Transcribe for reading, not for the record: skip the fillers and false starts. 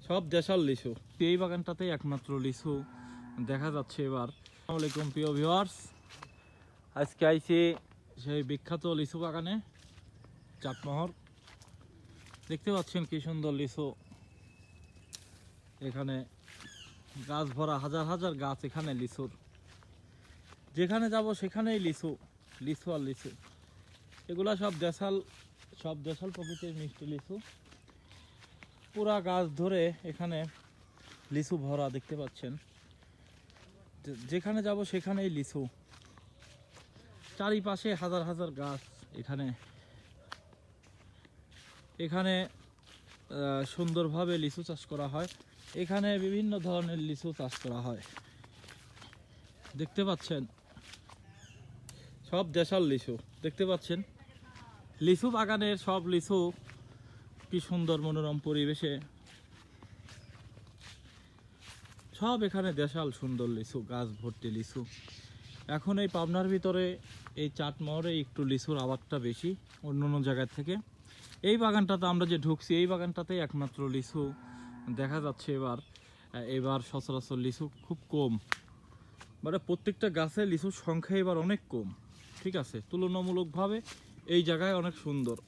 সব দেশাল লিচু। এই বাগানটাতেই একমাত্র লিচু দেখা যাচ্ছে এবার। আসসালামু আলাইকুম প্রিয় ভিউয়ার্স, আজকে আইছি সেই বিখ্যাত লিচু বাগানে চাটমোহর। দেখতে পাচ্ছেন কি সুন্দর লিচু, এখানে গাছ ভরা, হাজার হাজার গাছ এখানে লিচুর। যেখানে যাব সেখানেই লিচু, লিচু আর লিচু। এগুলা সব দেশাল প্রকৃতির মিষ্টি লিচু। পুরা গাছ ধরে এখানে লিচু ভরা, দেখতে পাচ্ছেন। যেখানে যাব সেখানেই লিচু, চারিপাশে হাজার হাজার গাছ। এখানে সুন্দরভাবে লিচু চাষ করা হয়। এখানে বিভিন্ন ধরনের লিচু চাষ করা হয়, দেখতে পাচ্ছেন। সব দেশাল লিচু, দেখতে পাচ্ছেন। লিচু বাগানের সব লিচু কি সুন্দর মনোরম পরিবেশে, সব এখানে দেশাল সুন্দর লিচু, গাছ ভর্তি লিচু। এখন এই পাবনার ভিতরে এই চাটমোহরে একটু লিচুর আবাদটা বেশি অন্য অন্য জায়গার থেকে। এই বাগানটাতে আমরা যে ঢুকছি, এই বাগানটাতেই একমাত্র লিচু দেখা যাচ্ছে এবার সচরাচর লিচু খুব কম, মানে প্রত্যেকটা গাছে লিচুর সংখ্যা এবার অনেক কম। ঠিক আছে, তুলনামূলকভাবে এই জায়গায় অনেক সুন্দর।